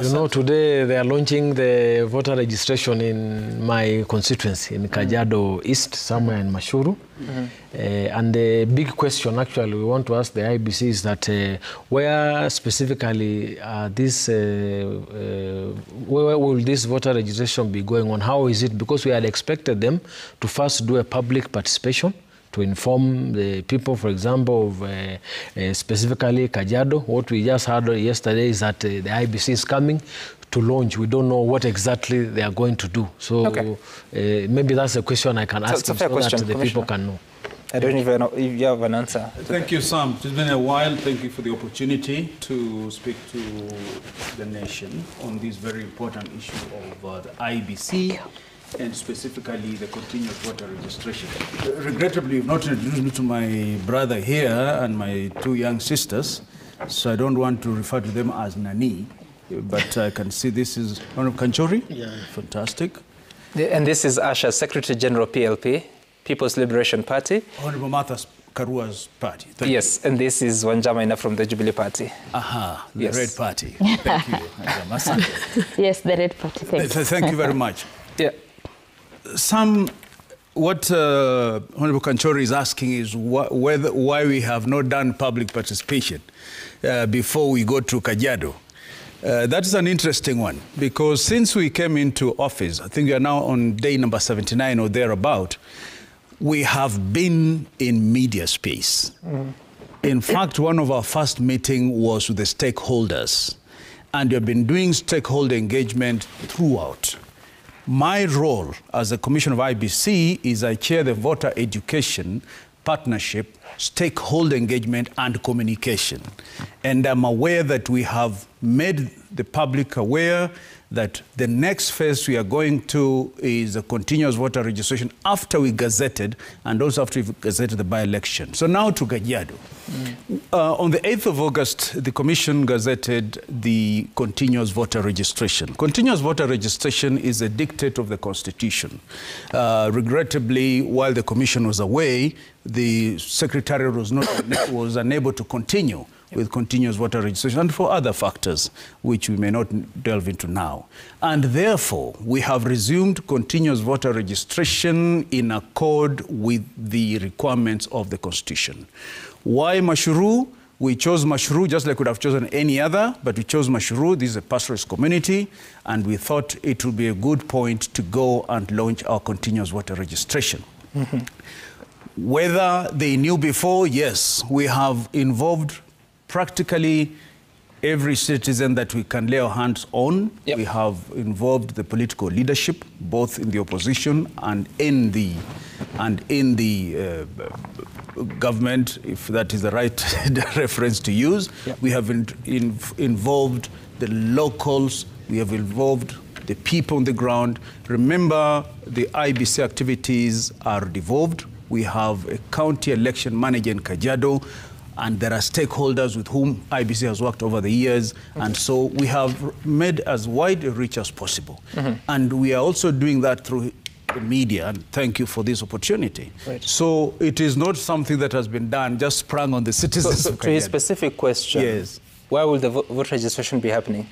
You know, today they are launching the voter registration in my constituency, in Kajiado East, somewhere in Mashuru. And the big question, actually, we want to ask the IEBC is that where specifically where will this voter registration be going on? How is it? Because we had expected them to first do a public participation to inform the people, for example, of specifically Kajiado. What we just heard yesterday is that the IEBC is coming to launch. We don't know what exactly they are going to do. So maybe that's a question I can ask them so that the people can know. I don't even know if you have an answer. Thank you, Sam. It's been a while. Thank you for the opportunity to speak to the nation on this very important issue of the IEBC and specifically the continuous voter registration. Regrettably, you've not introduced me to my brother here and my two young sisters, so I don't want to refer to them as Nani, but I can see this is Honorable Kanchori. Yeah. Fantastic. And this is Asha, Secretary General PLP, People's Liberation Party. Honorable Martha Karua's party. Thank you. And this is Wanjamaina from the Jubilee Party. Aha, the Red Party. Thank you. Yes, the Red Party. Thank you very much. Yeah. What Honorable Kanchori is asking is why we have not done public participation before we go to Kajiado. That is an interesting one, because since we came into office, I think we are now on day number 79 or thereabout, we have been in media space. In fact, one of our first meetings was with the stakeholders, and we have been doing stakeholder engagement throughout. My role as the Commissioner of IEBC is I chair the Voter Education Partnership, Stakeholder Engagement and Communication. And I'm aware that we have made the public aware that the next phase we are going to is a continuous voter registration after we gazetted and also after we gazetted the by-election. So now to Kajiado. On the 8th of August, the Commission gazetted the continuous voter registration. Continuous voter registration is a dictate of the Constitution. Regrettably, while the Commission was away, the Secretariat was unable to continue with continuous voter registration and for other factors which we may not delve into now. And therefore, we have resumed continuous voter registration in accord with the requirements of the Constitution. Why Mashuru? We chose Mashuru just like we would have chosen any other, but we chose Mashuru. This is a pastoralist community, and we thought it would be a good point to go and launch our continuous voter registration. Whether they knew before, yes, we have involved practically every citizen that we can lay our hands on. We have involved the political leadership, both in the opposition and in the government, if that is the right reference to use. We have involved the locals. We have involved the people on the ground. Remember, the IEBC activities are devolved. We have a county election manager in Kajiado, and there are stakeholders with whom IEBC has worked over the years. And so we have made as wide a reach as possible. And we are also doing that through the media, and thank you for this opportunity. So it is not something that has been done, just sprung on the citizens of Kajiado. To a specific question, where will the voter registration be happening?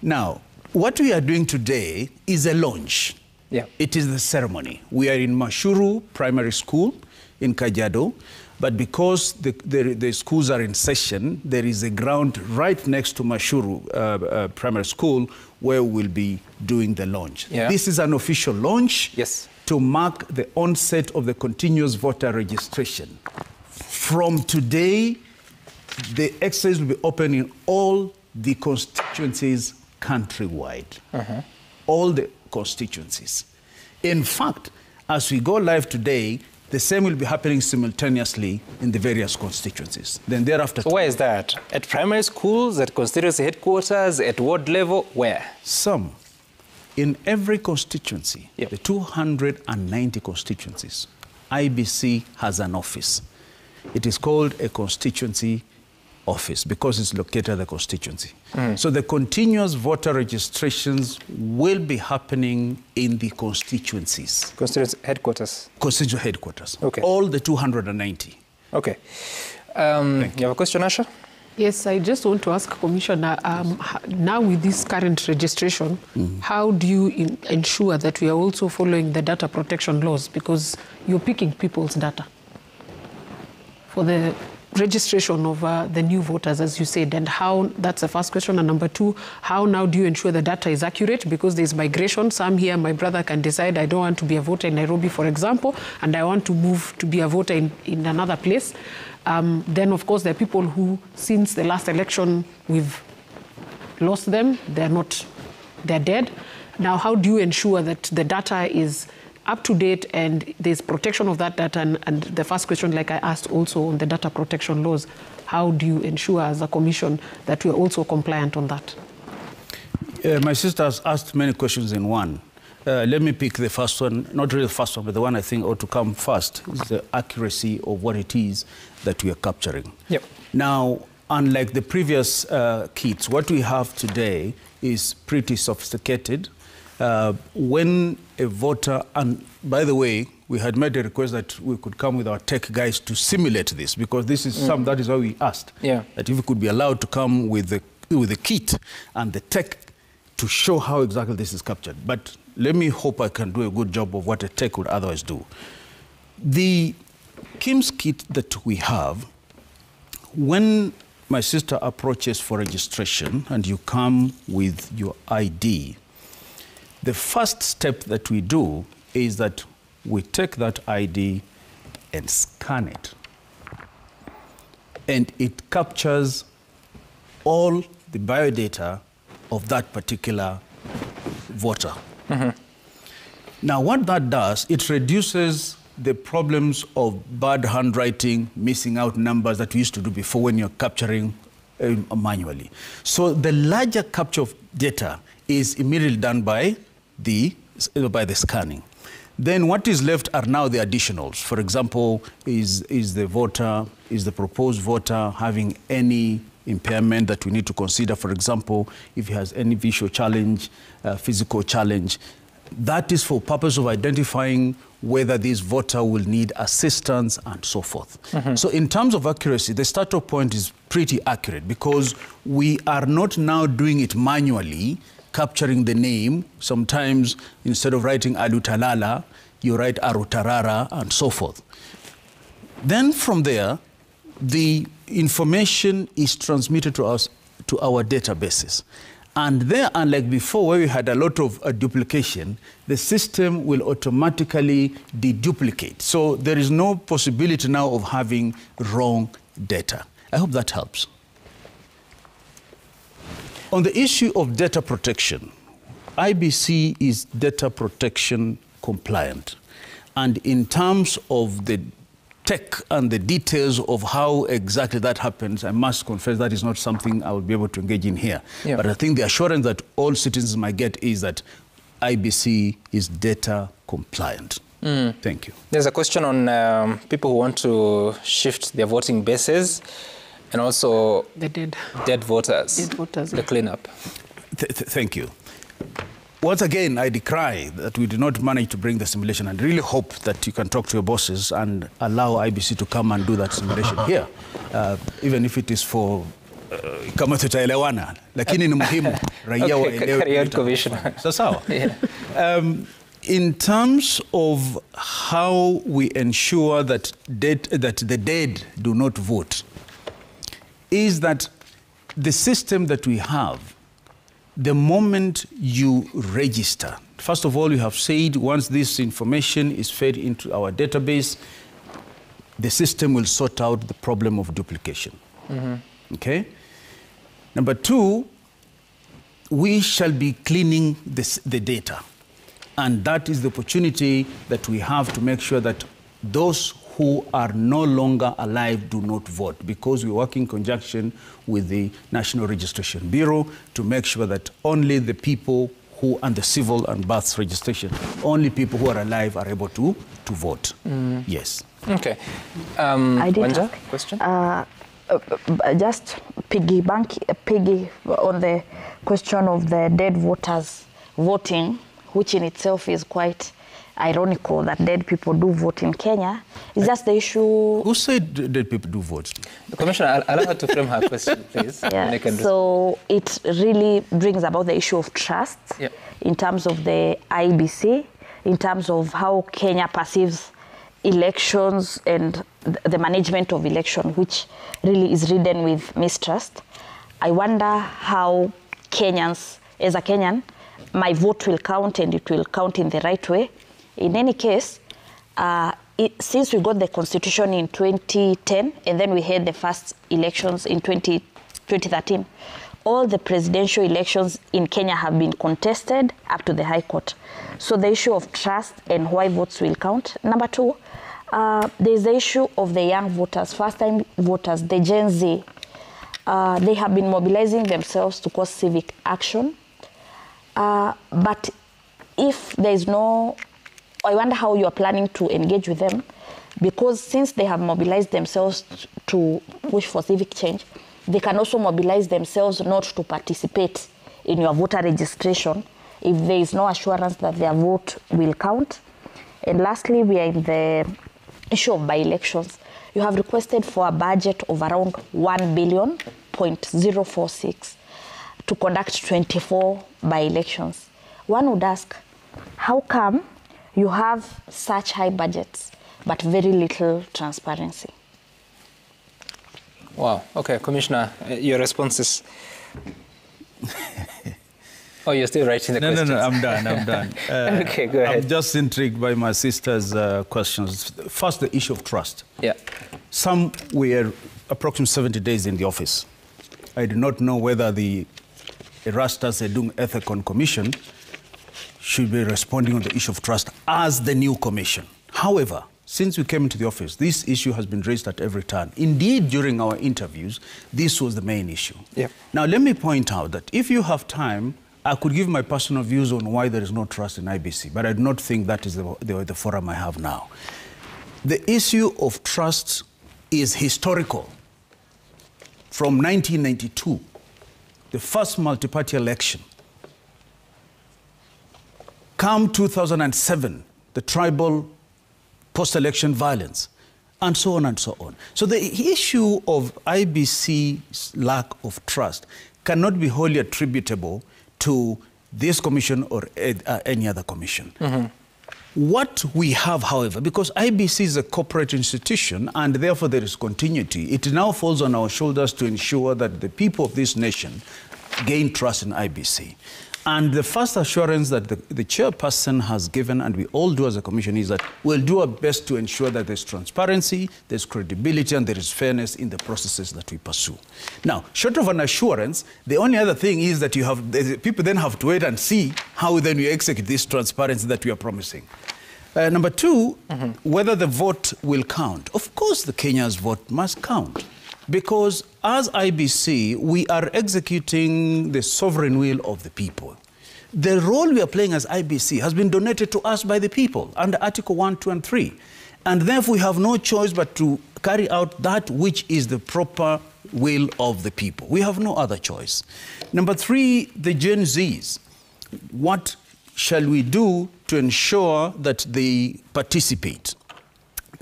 Now, what we are doing today is a launch. It is the ceremony. We are in Mashuru Primary School in Kajiado. But because the schools are in session, there is a ground right next to Mashuru Primary School where we'll be doing the launch. This is an official launch to mark the onset of the continuous voter registration. From today, the exercise will be open in all the constituencies countrywide. All the constituencies. In fact, as we go live today, the same will be happening simultaneously in the various constituencies. Then thereafter... So where is that? At primary schools, at constituency headquarters, at ward level, where? Some. In every constituency, the 290 constituencies, IEBC has an office. It is called a constituency office because it's located at the constituency. So the continuous voter registrations will be happening in the constituencies. Constituency headquarters? Constituency headquarters. All the 290. Okay. You have a question, Asha? Yes, I just want to ask Commissioner, now with this current registration, how do you ensure that we are also following the data protection laws? Because you're picking people's data for the registration of the new voters, as you said, and how, that's the first question. And number two, how now do you ensure the data is accurate? Because there's migration. Some here, my brother can decide, I don't want to be a voter in Nairobi, for example, and I want to move to be a voter in another place. Then, of course, there are people who, since the last election, we've lost them. They're dead. Now, how do you ensure that the data is up to date and there's protection of that data? And the first question, like I asked also on the data protection laws, how do you ensure as a commission that we are also compliant on that? My sister has asked many questions in one. Let me pick the first one, not really the first one, but the one I think ought to come first, is the accuracy of what it is that we are capturing. Yep. Now, unlike the previous kits, what we have today is pretty sophisticated. When a voter, and by the way, we had made a request that we could come with our tech guys to simulate this, because this is that is why we asked, that if we could be allowed to come with the kit and the tech to show how exactly this is captured. But let me hope I can do a good job of what a tech would otherwise do. The KIMS kit that we have, when my sister approaches for registration and you come with your ID, the first step that we do is that we take that ID and scan it. And it captures all the biodata of that particular voter. Now, what that does, it reduces the problems of bad handwriting, missing out numbers that we used to do before when you're capturing manually. So the larger capture of data is immediately done by the scanning. Then what is left are now the additionals. For example, is the proposed voter having any impairment that we need to consider? For example, if he has any visual challenge, physical challenge, that is for purpose of identifying whether this voter will need assistance and so forth. So in terms of accuracy, the startup point is pretty accurate because we are not now doing it manually, capturing the name. Sometimes instead of writing Alutalala, you write Arutarara and so forth. Then from there, the information is transmitted to us, to our databases. And there, unlike before where we had a lot of duplication, the system will automatically deduplicate. So there is no possibility now of having wrong data. I hope that helps. On the issue of data protection, IEBC is data protection compliant. And in terms of the tech and the details of how exactly that happens, I must confess that is not something I will be able to engage in here. But I think the assurance that all citizens might get is that IEBC is data compliant. Thank you. There's a question on people who want to shift their voting bases and also the dead voters, the cleanup. Thank you. Once again, I decry that we did not manage to bring the simulation, and really hope that you can talk to your bosses and allow IEBC to come and do that simulation here, even if it is for kama tutaelewana, lakini ni muhimu raia waelewe. Sawa. In terms of how we ensure that the dead do not vote, is that the system that we have, the moment you register, first of all, you have said once this information is fed into our database, the system will sort out the problem of duplication. Okay? Number two, we shall be cleaning the data. And that is the opportunity that we have to make sure that those who are no longer alive do not vote, because we work in conjunction with the National Registration Bureau to make sure that only the people who, and the civil and birth registration, only people who are alive are able to vote. Yes. Okay. I did Wanja, ask, question? Just piggy on the question of the dead voters voting, which in itself is quite ironical that dead people do vote in Kenya. It's just the issue... Who said dead people do vote? Commissioner, I'll allow her to frame her question, please. Yeah. So it really brings about the issue of trust in terms of the IEBC, in terms of how Kenya perceives elections and the management of election, which really is ridden with mistrust. I wonder how Kenyans, as a Kenyan, my vote will count and it will count in the right way. In any case, since we got the constitution in 2010 and then we had the first elections in 2013, all the presidential elections in Kenya have been contested up to the High Court. So the issue of trust and why votes will count. Number two, there's the issue of the young voters, first-time voters, the Gen Z. They have been mobilizing themselves to cause civic action. But if there is no, I wonder how you are planning to engage with them, because since they have mobilized themselves to push for civic change, they can also mobilize themselves not to participate in your voter registration if there is no assurance that their vote will count. And lastly, we are in the issue of by-elections. You have requested for a budget of around 1 billion, 0.046 to conduct 24 by-elections. One would ask, how come you have such high budgets but very little transparency? Wow. Okay, Commissioner, your responses. Oh, you're still writing the questions? No, I'm done. Okay, go ahead. I'm just intrigued by my sister's questions. First, the issue of trust. Yeah. Some were approximately 70 days in the office. I do not know whether the Erastus Edung Ethicon Commission should be responding on the issue of trust as the new commission. However, since we came into the office, this issue has been raised at every turn. Indeed, during our interviews, this was the main issue. Yep. Now, let me point out that if you have time, I could give my personal views on why there is no trust in IEBC, but I do not think that is the forum I have now. The issue of trust is historical. From 1992, the first multi-party election, come 2007, the tribal post-election violence, and so on and so on. So the issue of IEBC's lack of trust cannot be wholly attributable to this commission or any other commission. Mm-hmm. What we have, however, because IEBC is a corporate institution and therefore there is continuity, it now falls on our shoulders to ensure that the people of this nation gain trust in IEBC. And the first assurance that the chairperson has given, and we all do as a commission, is that we'll do our best to ensure that there's transparency, there's credibility, and there is fairness in the processes that we pursue. Now, short of an assurance, the only other thing is that people then have to wait and see how then we execute this transparency that we are promising. Number two, whether the vote will count. Of course, the Kenya's vote must count. Because as IEBC, we are executing the sovereign will of the people. The role we are playing as IEBC has been donated to us by the people under Article 1, 2, and 3. And therefore, we have no choice but to carry out that which is the proper will of the people. We have no other choice. Number three, the Gen Zs. What shall we do to ensure that they participate?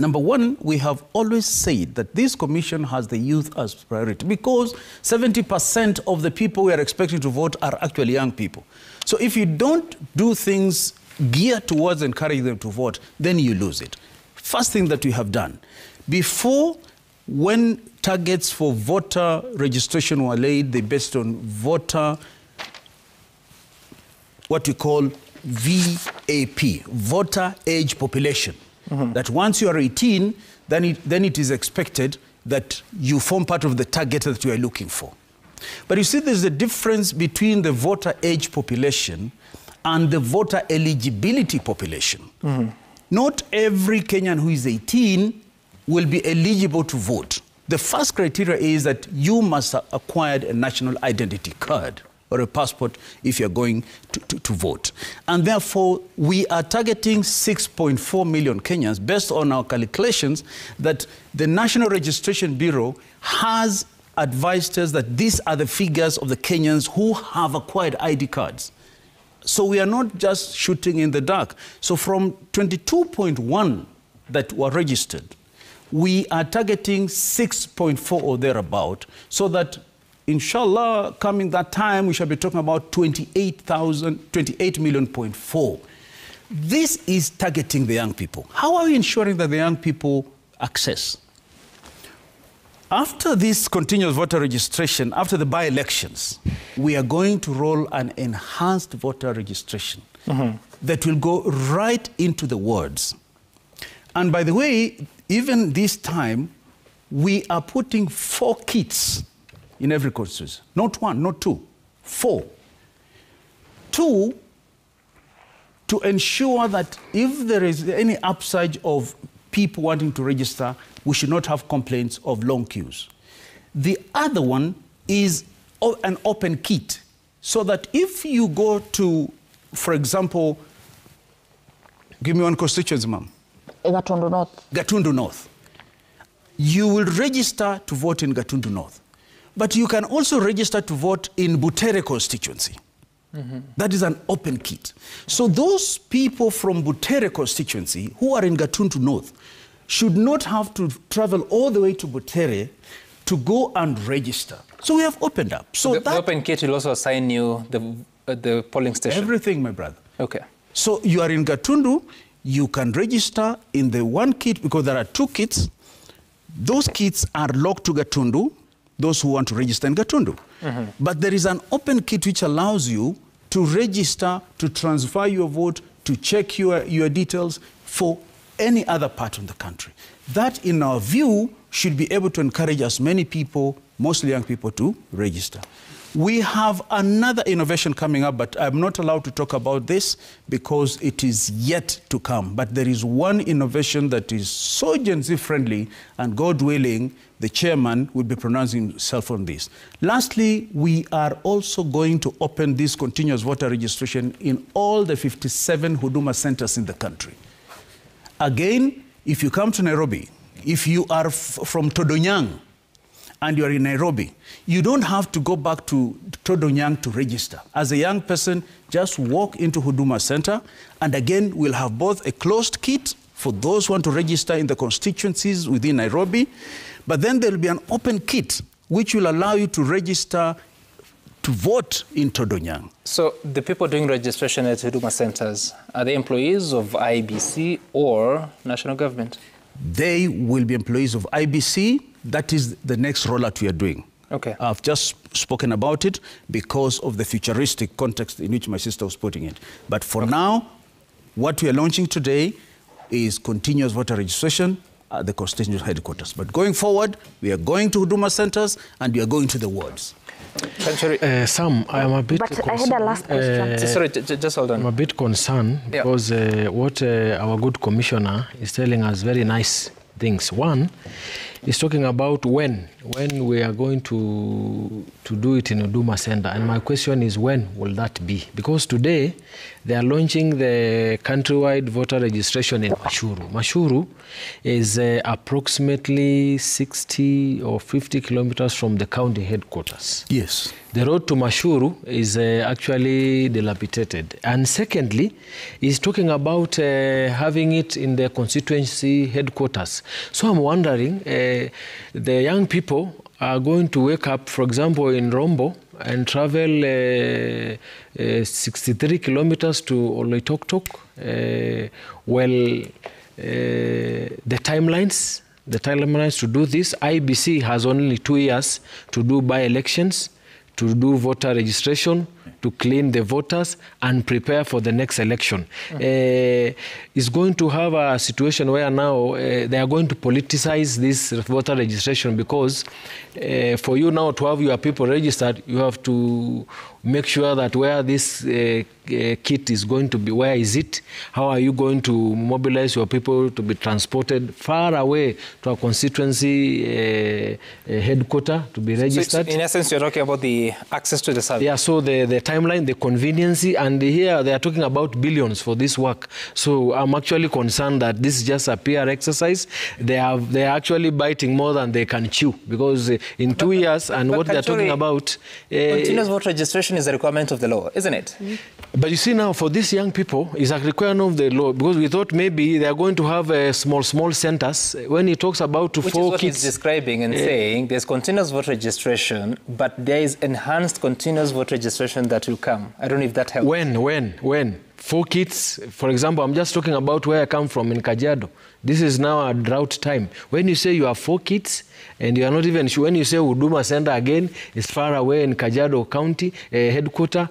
Number one, we have always said that this commission has the youth as priority because 70% of the people we are expecting to vote are actually young people. So if you don't do things geared towards encouraging them to vote, then you lose it. First thing that we have done, before, when targets for voter registration were laid, they based on voter, what you call VAP, voter age population. That once you are 18, then it is expected that you form part of the target that you are looking for. But you see, there's a difference between the voter age population and the voter eligibility population. Not every Kenyan who is 18 will be eligible to vote. The first criteria is that you must have acquired a national identity card or a passport if you're going to vote. And therefore, we are targeting 6.4 million Kenyans based on our calculations that the National Registration Bureau has advised us that these are the figures of the Kenyans who have acquired ID cards. So we are not just shooting in the dark. So from 22.1 that were registered, we are targeting 6.4 or thereabout, so that inshallah, coming that time, we shall be talking about 28 million. This is targeting the young people. How are we ensuring that the young people access? After this continuous voter registration, after the by-elections, we are going to roll an enhanced voter registration that will go right into the wards. And by the way, even this time, we are putting 4 kits in every constituency. Not 1, not 2, 4. 2, to ensure that if there is any upsurge of people wanting to register, we should not have complaints of long queues. The other one is an open kit, so that if you go to, for example, give me one constituency, ma'am. Gatundu North. Gatundu North. You will register to vote in Gatundu North, but you can also register to vote in Butere constituency. That is an open kit. So those people from Butere constituency who are in Gatundu North should not have to travel all the way to Butere to go and register. So we have opened up. So the open kit will also assign you the polling station? Everything, my brother. Okay. So you are in Gatundu, you can register in the one kit, because there are 2 kits. Those kits are locked to Gatundu, those who want to register in Gatundu. But there is an open kit which allows you to register, to transfer your vote, to check your details for any other part of the country. That, in our view, should be able to encourage as many people, mostly young people, to register. We have another innovation coming up, but I'm not allowed to talk about this because it is yet to come. But there is one innovation that is so Gen Z friendly, and God willing, the chairman will be pronouncing himself on this. Lastly, we are also going to open this continuous voter registration in all the 57 Huduma centers in the country. Again, if you come to Nairobi, if you are from Todonyang, and you're in Nairobi, you don't have to go back to Todonyang to register. As a young person, just walk into Huduma Center, and again, we'll have both a closed kit for those who want to register in the constituencies within Nairobi, but then there'll be an open kit which will allow you to register to vote in Todonyang. So the people doing registration at Huduma Centers, are they employees of IEBC or national government? They will be employees of IEBC. That is the next rollout we are doing. Okay. I've just spoken about it because of the futuristic context in which my sister was putting it. But for now, what we are launching today is continuous voter registration at the constituency headquarters. But going forward, we are going to Huduma centers and we are going to the wards. Sam, I am a bit concerned. I had a last question. Sorry, just hold on. I'm a bit concerned because what our good commissioner is telling us very nice things. One, he's talking about when we are going to do it in Huduma Center. And my question is, when will that be? Because today, they are launching the countrywide voter registration in Mashuru. Mashuru is approximately 60 or 50 kilometers from the county headquarters. Yes. The road to Mashuru is actually dilapidated. And secondly, he's talking about having it in the constituency headquarters. So I'm wondering, the young people are going to wake up, for example, in Rombo, and travel 63 kilometers to Oloitoktok. The timelines to do this, IEBC has only 2 years to do by-elections, to do voter registration, to clean the voters and prepare for the next election. Is going to have a situation where now they are going to politicize this voter registration, because for you now to have your people registered, you have to make sure that where this kit is going to be, where is it? How are you going to mobilize your people to be transported far away to a constituency headquarter to be registered? So in essence, you're talking about the access to the service. Yeah, so the the timeline, the conveniency, and here they are talking about billions for this work. So I'm actually concerned that this is just a PR exercise. They are actually biting more than they can chew, because in 2 years, and what they're talking about... continuous voter registration is a requirement of the law, isn't it? But you see now, for these young people, it's a requirement of the law, because we thought maybe they are going to have small centers. When he talks about Which is what he's describing and saying there's continuous voter registration, but there is enhanced continuous voter registration that will come. I don't know if that helps. When? 4 kids, for example, I'm just talking about where I come from in Kajiado. This is now a drought time. When you say you have 4 kids, and you are not even sure, when you say Huduma Center again, it's far away in Kajiado County, headquarter,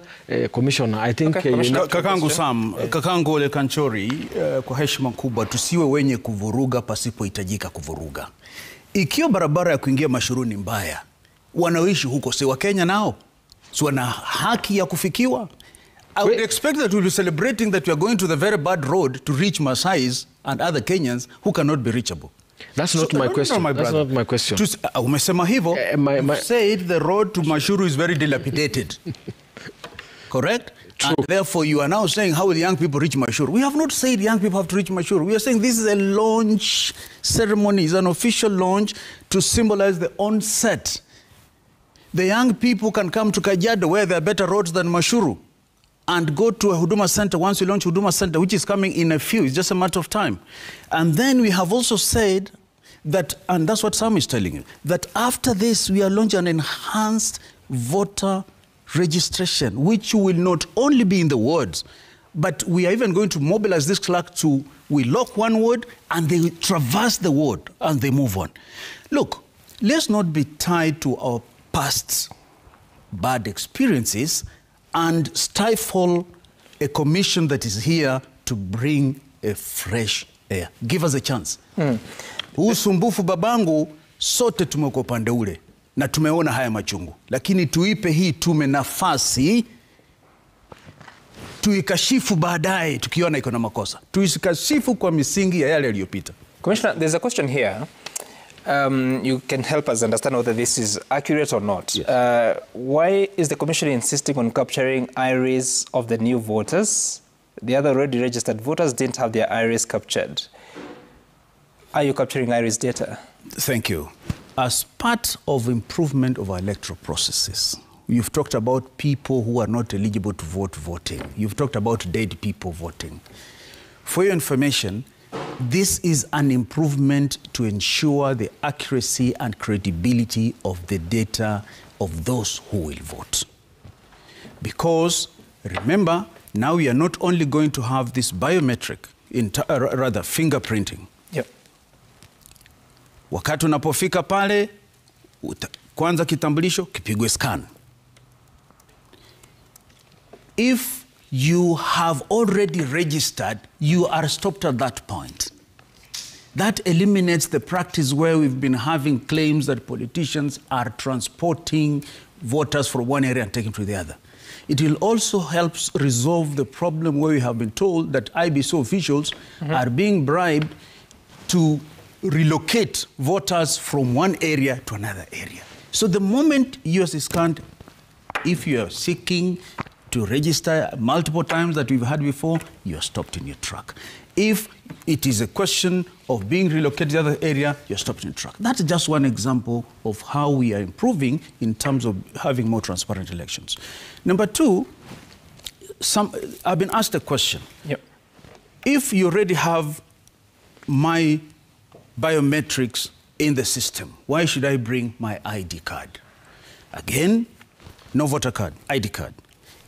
Commissioner, I think... Okay. Kakangu Sam, Kakangu Ole Kanchori, kwa heshima kubwa, tusiwe wenye kuvuruga pasipo hitajika kuvuruga. Ikiwa barabara ya kuingia Mashuru ni mbaya, wanaoishi huko si wa Kenya nao? Si wana haki ya kufikiwa? I would expect that we'll be celebrating that we are going to the very bad road to reach Maasais and other Kenyans who cannot be reachable. That's not my question. That's not my question. Umesema hivyo, you said the road to Mashuru is very dilapidated. Correct? True. And therefore, you are now saying, how will young people reach Mashuru? We have not said young people have to reach Mashuru. We are saying this is a launch ceremony, it's an official launch to symbolize the onset. The young people can come to Kajiado where there are better roads than Mashuru, and go to a Huduma Center once we launch Huduma Center, which is coming in a few. It's just a matter of time. And then we have also said that, and that's what Sam is telling you, that after this we are launching an enhanced voter registration, which will not only be in the wards, but we are even going to mobilize this clerk to, we lock one ward and they traverse the ward and they move on. Look, let's not be tied to our past bad experiences and stifle a commission that is here to bring a fresh air. Give us a chance. Usumbufu babangu, sote tumeko pande ule na tumeona haya machungu. Lakini tuipe hii tume nafasi, tuikashifu baadaye tukiona iko na makosa. Tuikashifu kwa misingi ya yale yaliyopita. Commissioner, there's a question here. You can help us understand whether this is accurate or not. Yes. Why is the Commission insisting on capturing iris of the new voters? The other already registered voters didn't have their iris captured. Are you capturing iris data? Thank you. As part of improvement of our electoral processes, you've talked about people who are not eligible to vote voting. You've talked about dead people voting. For your information, this is an improvement to ensure the accuracy and credibility of the data of those who will vote. Because, remember, now we are not only going to have this biometric, rather fingerprinting. Yep. Wakati unapofika pale, kwanza kitambulisho, kipigwe scan. If you have already registered, you are stopped at that point. That eliminates the practice where we've been having claims that politicians are transporting voters from one area and taking to the other. It will also help resolve the problem where we have been told that IEBC officials are being bribed to relocate voters from one area to another area. So the moment yours is scanned, if you are seeking to register multiple times that we've had before, you're stopped in your track. If it is a question of being relocated to the other area, you're stopped in your track. That's just one example of how we are improving in terms of having more transparent elections. Number two, I've been asked a question. Yep. If you already have my biometrics in the system, why should I bring my ID card? Again, no voter card, ID card.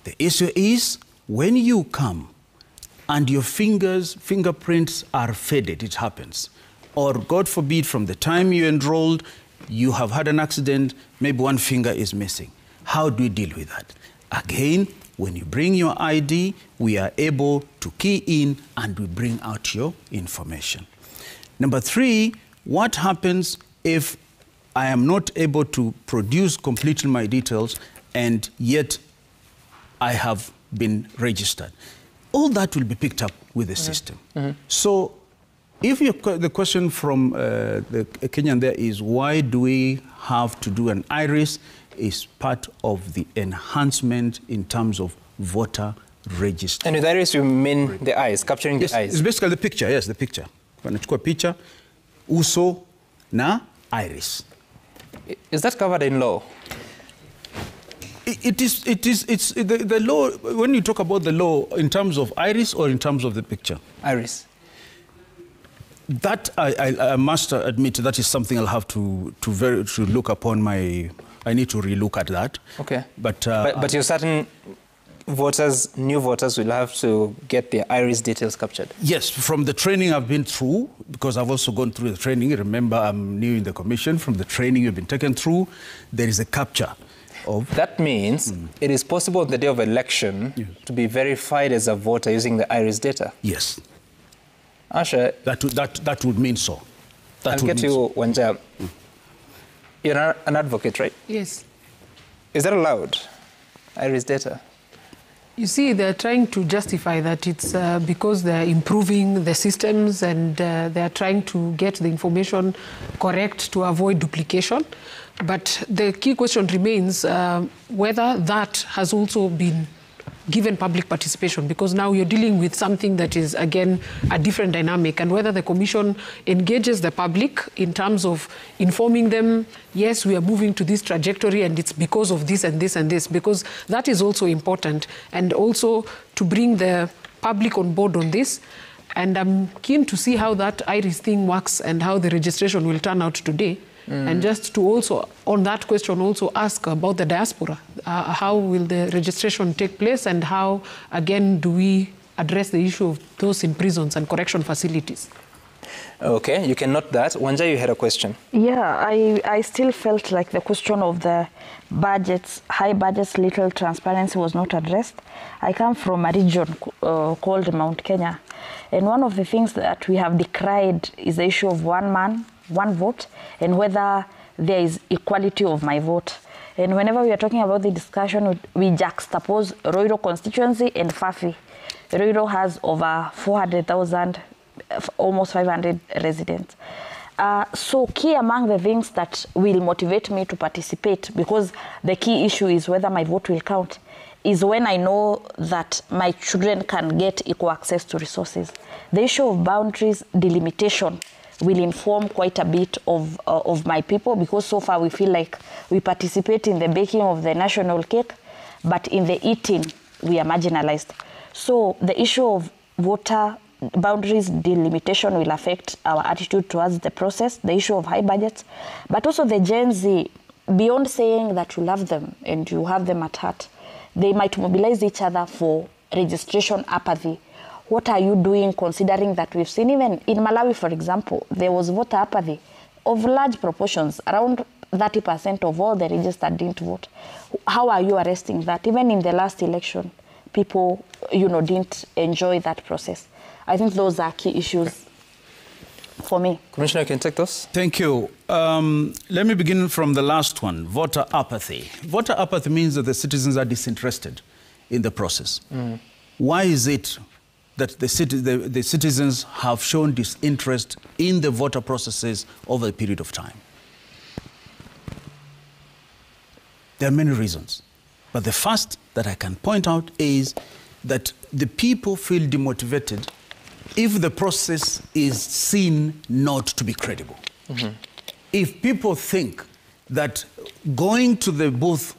The issue is when you come and your fingerprints are faded, it happens. Or God forbid, from the time you enrolled, you have had an accident, maybe one finger is missing. How do you deal with that? Again, when you bring your ID, we are able to key in and we bring out your information. Number three, what happens if I am not able to produce completely my details and yet I have been registered? All that will be picked up with the system. So if the question from the Kenyan there is, why do we have to do an iris? is part of the enhancement in terms of voter register. And with iris, you mean the eyes, capturing the eyes? It's basically the picture, yes, the picture. Wanachukua picha, uso na iris. Is that covered in law? It's the law, when you talk about the law, in terms of iris or in terms of the picture? Iris. That, I must admit, that is something I'll have to look upon I need to relook at that. Okay. But you're certain voters, new voters, will have to get their iris details captured? Yes, from the training I've been through, because I've also gone through the training. Remember, I'm new in the commission. From the training you've been taken through, there is a capture of... That means it is possible on the day of election to be verified as a voter using the iris data? Yes. Asha, that would mean so. I'll get you, Wanja. You're an advocate, right? Yes. Is that allowed, iris data? You see, they're trying to justify that it's because they're improving the systems and they're trying to get the information correct to avoid duplication. But the key question remains whether that has also been given public participation, because now you're dealing with something that is, again, a different dynamic, and whether the Commission engages the public in terms of informing them, yes, we are moving to this trajectory and it's because of this and this and this, because that is also important, and also to bring the public on board on this. And I'm keen to see how that iris thing works and how the registration will turn out today. And just to also, on that question, also ask about the diaspora. How will the registration take place, and how, again, do we address the issue of those in prisons and correction facilities? Okay, you can note that. Wanja, you had a question. Yeah, I still felt like the question of the budgets, high budgets, little transparency was not addressed. I come from a region called Mount Kenya, and one of the things that we have decried is the issue of one man, one vote, and whether there is equality of my vote. And whenever we are talking about the discussion, we juxtapose Roiro constituency and Fafi. Roiro has over 400,000, almost 500 residents. So key among the things that will motivate me to participate, because the key issue is whether my vote will count, is when I know that my children can get equal access to resources. The issue of boundaries, delimitation, will inform quite a bit of my people, because so far we feel like we participate in the baking of the national cake, but in the eating, we are marginalized. So the issue of voter boundaries delimitation will affect our attitude towards the process, the issue of high budgets, but also the Gen Z, beyond saying that you love them and you have them at heart, they might mobilize each other for registration apathy. What are you doing, considering that we've seen even in Malawi, for example, there was voter apathy of large proportions, around 30% of all the registered didn't vote. How are you arresting that? Even in the last election, people, didn't enjoy that process. I think those are key issues for me. Commissioner, can you take those? Thank you. Let me begin from the last one, voter apathy. Voter apathy means that the citizens are disinterested in the process. Why is it that the citizens have shown disinterest in the voter processes over a period of time? There are many reasons, but the first that I can point out is that the people feel demotivated if the process is seen not to be credible. If people think that going to the booth,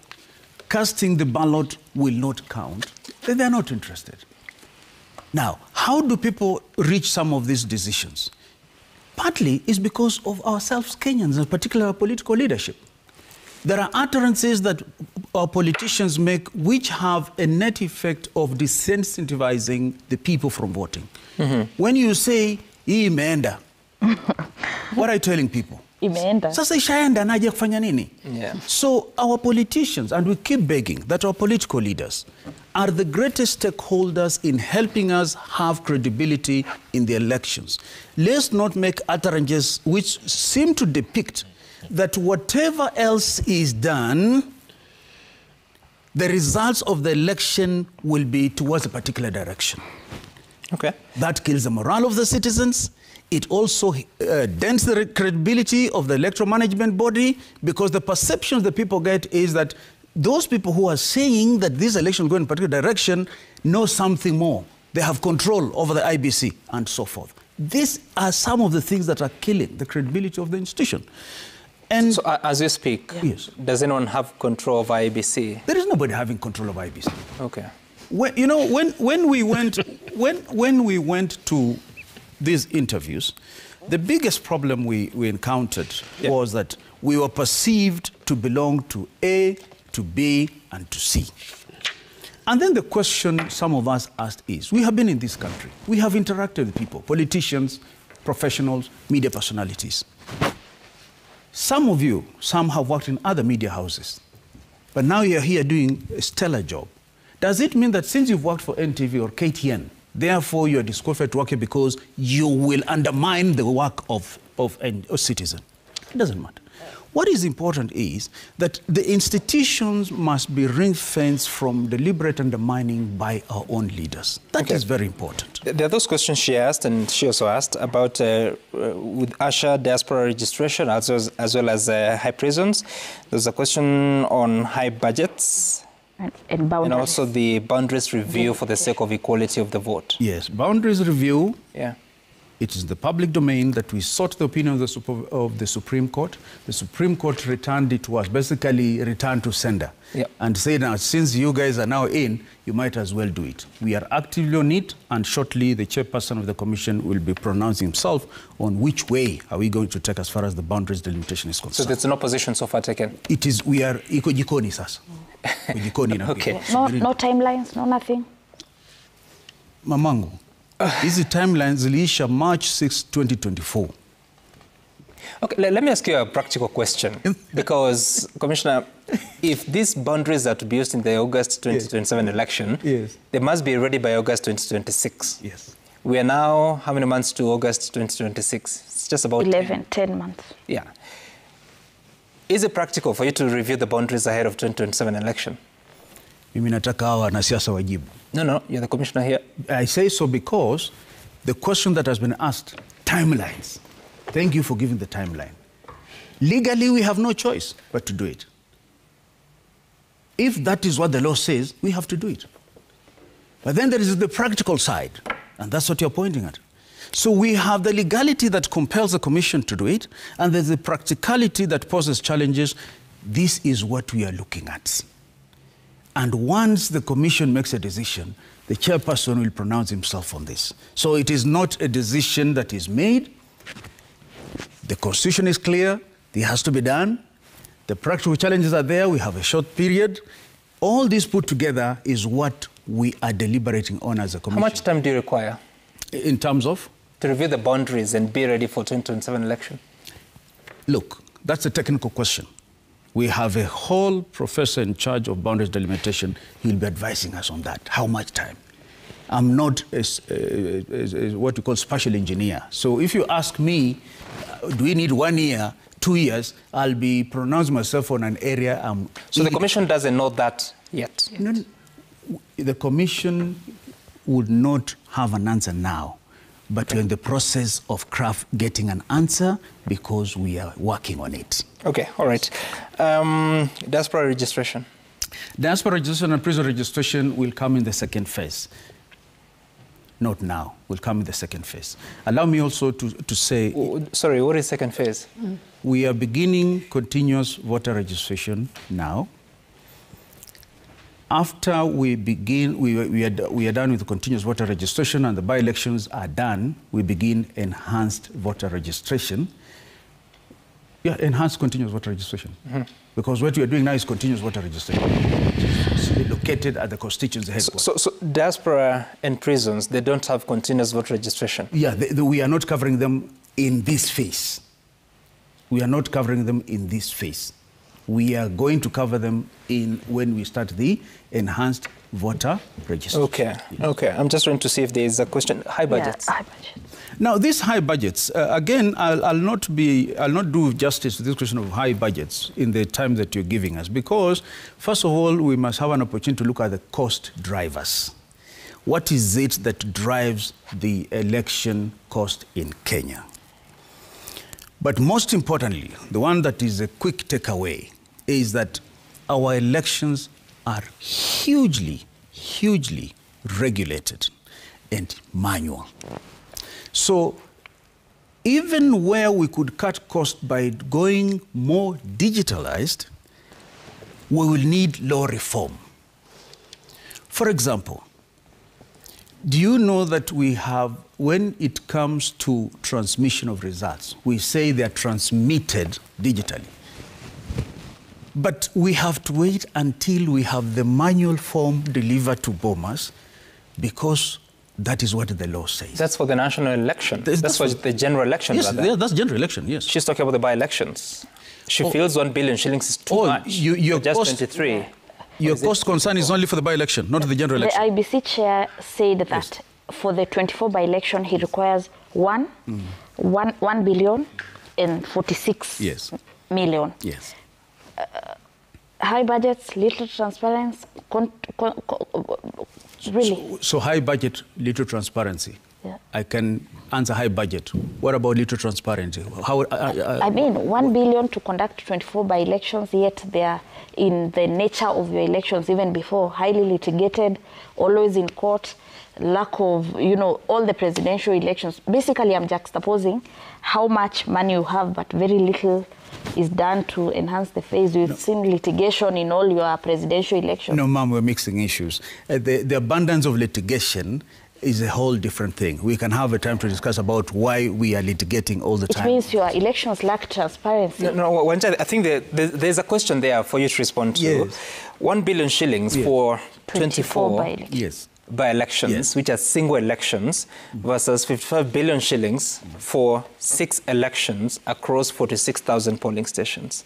casting the ballot will not count, then they're not interested. Now, how do people reach some of these decisions? Partly is because of ourselves, Kenyans, in particular our political leadership. There are utterances that our politicians make which have a net effect of disincentivizing the people from voting. When you say, imeenda, what are you telling people? Imeenda. Sasa ishaenda naje kufanya nini? So our politicians, and we keep begging that our political leaders are the greatest stakeholders in helping us have credibility in the elections. Let's not make utterances which seem to depict that whatever else is done, the results of the election will be towards a particular direction. Okay. That kills the morale of the citizens. it also dents the credibility of the electoral management body, because the perceptions that people get is that those people who are saying that this election is going in a particular direction know something more. They have control over the IEBC and so forth. These are some of the things that are killing the credibility of the institution. And so as you speak, yes, does anyone have control of IEBC? There is nobody having control of IEBC. Okay. When, you know, when we went to these interviews, the biggest problem we encountered was that we were perceived to belong to A, to B, and to C. And then the question some of us asked is, we have been in this country, we have interacted with people, politicians, professionals, media personalities. Some of you, some have worked in other media houses, but now you're here doing a stellar job. Does it mean that since you've worked for NTV or KTN, therefore you're disqualified to work here because you will undermine the work of a citizen? It doesn't matter. What is important is that the institutions must be ring-fenced from deliberate undermining by our own leaders. That is very important. There are those questions she asked, and she also asked about with Asha diaspora registration as well as high prisons. There's a question on high budgets. And also the boundaries review for the sake of equality of the vote. Yes, boundaries review. Yeah. It is the public domain that we sought the opinion of the Supreme Court. The Supreme Court returned it to us, basically returned to sender, and said, now, since you guys are now in, you might as well do it. We are actively on it, and shortly the chairperson of the commission will be pronouncing himself on which way are we going to take as far as the boundaries delimitation is concerned. So there's no position so far taken? It is, we are iko jikoni sasa. Okay. No timelines, no nothing? Mamangu. Hizi timelines ziliisha March 6, 2024. Okay, let me ask you a practical question. Because, Commissioner, if these boundaries are to be used in the August 2027 election, they must be ready by August 2026. Yes. We are now, how many months to August 2026? It's just about 10 months. Yeah. Is it practical for you to review the boundaries ahead of 2027 election? Mimi nataka hawa wanasiasa wajibu. No, you're the commissioner here. I say so because the question that has been asked, timelines. Thank you for giving the timeline. Legally, we have no choice but to do it. If that is what the law says, we have to do it. But then there is the practical side, and that's what you're pointing at. So we have the legality that compels the commission to do it, and there's the practicality that poses challenges. This is what we are looking at. And once the commission makes a decision, the chairperson will pronounce himself on this. So it is not a decision that is made. The constitution is clear. It has to be done. The practical challenges are there. We have a short period. All this put together is what we are deliberating on as a commission. How much time do you require? In terms of? To review the boundaries and be ready for 2027 election. Look, that's a technical question. We have a whole professor in charge of boundaries delimitation. He'll be advising us on that. How much time? I'm not what you call spatial engineer. So if you ask me, do we need 1 year, 2 years, I'll be pronouncing myself on an area. So the commission doesn't know that yet? No, the commission would not have an answer now. But we're in the process of getting an answer because we are working on it. Okay, all right. Diaspora registration. Diaspora registration and prison registration will come in the second phase. Not now, will come in the second phase. Allow me also to say... Sorry, what is second phase? We are beginning continuous voter registration now. After we begin, we are done with the continuous voter registration and the by-elections are done, we begin enhanced voter registration. Yeah, enhanced continuous voter registration. Because what we are doing now is continuous voter registration. It's located at the constituency headquarters. So diaspora and prisons, they don't have continuous voter registration? Yeah, we are not covering them in this phase. We are not covering them in this phase. We are going to cover them when we start the enhanced voter registration. Okay, okay. I'm just trying to see if there is a question. High budgets. Yeah, high budgets. Now, these high budgets, again, I'll not do justice to this question of high budgets in the time that you're giving us, because, first of all, we must have an opportunity to look at the cost drivers. what is it that drives the election cost in Kenya? But most importantly, the one that is a quick takeaway is that our elections are hugely, hugely regulated and manual. So even where we could cut costs by going more digitalized, we will need law reform. For example, do you know that we have, when it comes to transmission of results, we say they are transmitted digitally. But we have to wait until we have the manual form delivered to Bomas, because that is what the law says. That's for the national election. That's for the general election. Yes, rather. That's general election, yes. She's talking about the by-elections. She feels 1 billion shillings is too much. Your just cost, 23. Your cost concern is only for the by-election, not the general election. The IEBC chair said that for the 24 by-election, he requires 1 billion and 46 million. Yes. High budgets, little transparency, really. So high budget, little transparency. Yeah. I can answer high budget. What about little transparency? How? I mean, 1 billion to conduct 24 by-elections, yet they are in the nature of your elections, even before, highly litigated, always in court, lack of, all the presidential elections. Basically, I'm juxtaposing how much money you have, but very little is done to enhance the phase. You've seen litigation in all your presidential elections. No, ma'am, we're mixing issues. The abundance of litigation is a whole different thing. We can have a time to discuss about why we are litigating all the time. It means your elections lack transparency. No, I think there's a question there for you to respond to. Yes. 1 billion shillings for 24 by-elections, which are single elections, versus 55 billion shillings for 6 elections across 46,000 polling stations.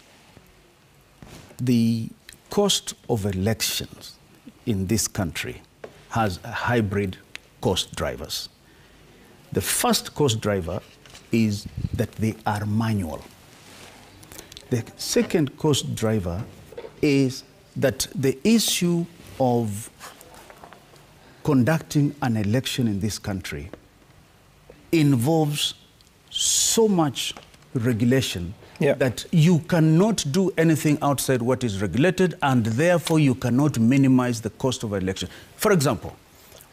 The cost of elections in this country has a hybrid cost drivers. The first cost driver is that they are manual. The second cost driver is that the issue of conducting an election in this country involves so much regulation that you cannot do anything outside what is regulated, and therefore you cannot minimize the cost of an election. For example,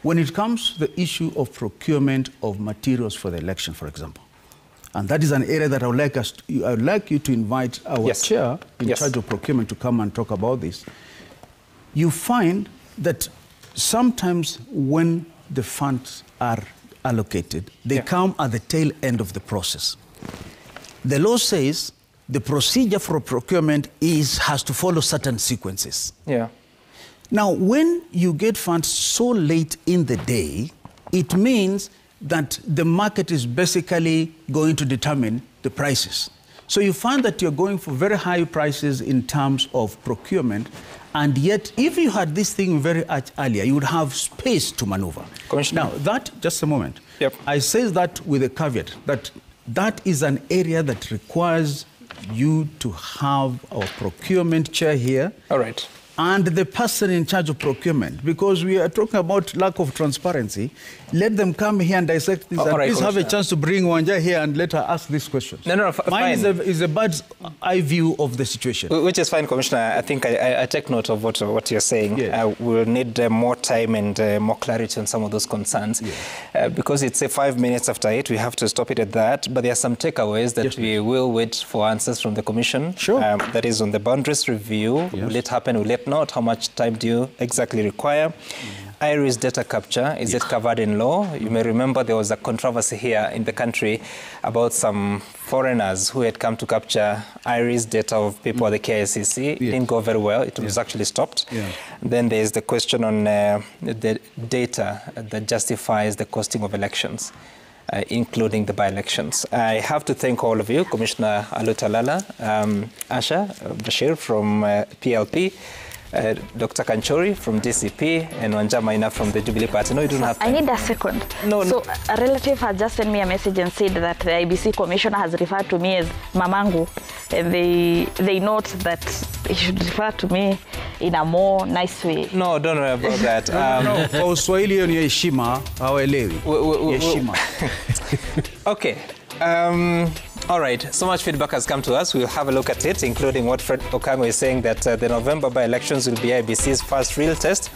when it comes to the issue of procurement of materials for the election, for example, and that is an area that I would like you to invite our chair in charge of procurement to come and talk about this. You find that sometimes when the funds are allocated, they come at the tail end of the process. The law says the procedure for procurement has to follow certain sequences. Now, when you get funds so late in the day, it means that the market is basically going to determine the prices. So you find that you're going for very high prices in terms of procurement, and yet if you had this thing very much earlier, you would have space to maneuver. Now, just a moment. I say that with a caveat that that is an area that requires you to have our procurement chair here. All right. And the person in charge of procurement, because we are talking about lack of transparency. Let them come here and dissect this, and please have a chance to bring Wanja here and let her ask this question. Mine is a bird's eye view of the situation. Which is fine, Commissioner. I think I take note of what you're saying. We'll need more time and more clarity on some of those concerns. Because it's 5 minutes after 8, we have to stop it at that. But there are some takeaways that we will wait for answers from the Commission. That is on the boundaries review. Will it happen? Will it not? How much time do you exactly require? IRIS data capture, is it covered in law? You may remember there was a controversy here in the country about some foreigners who had come to capture IRIS data of people at the KICC. It didn't go very well. It was actually stopped. Then there's the question on the data that justifies the costing of elections, including the by-elections. I have to thank all of you, Commissioner Alutalala, Asha Bashir from PLP, Dr. Kanchori from DCP, and Wanja Maina from the Jubilee Party. No, you don't have time. I need a second. So a relative has just sent me a message and said that the IEBC commissioner has referred to me as Mamangu, and they note that he should refer to me in a more nice way. No, don't worry about that. Kwa Uswahili ni heshima, hawaelewi. Heshima. Okay. All right, so much feedback has come to us. We'll have a look at it, including what Fred Okango is saying, that the November by-elections will be IEBC's first real test.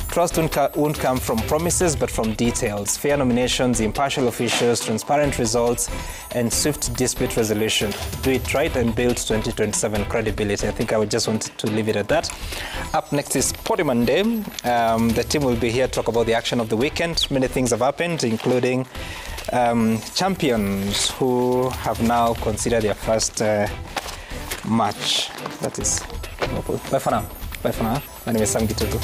Trust won't come from promises, but from details. Fair nominations, impartial officials, transparent results, and swift dispute resolution. Do it right and build 2027 credibility. I think I would just want to leave it at that. Up next is Sporty Monday. The team will be here to talk about the action of the weekend. Many things have happened, including champions who have now considered their first match. That is. Bye for now. Bye for now. My name is Sam Gitutu.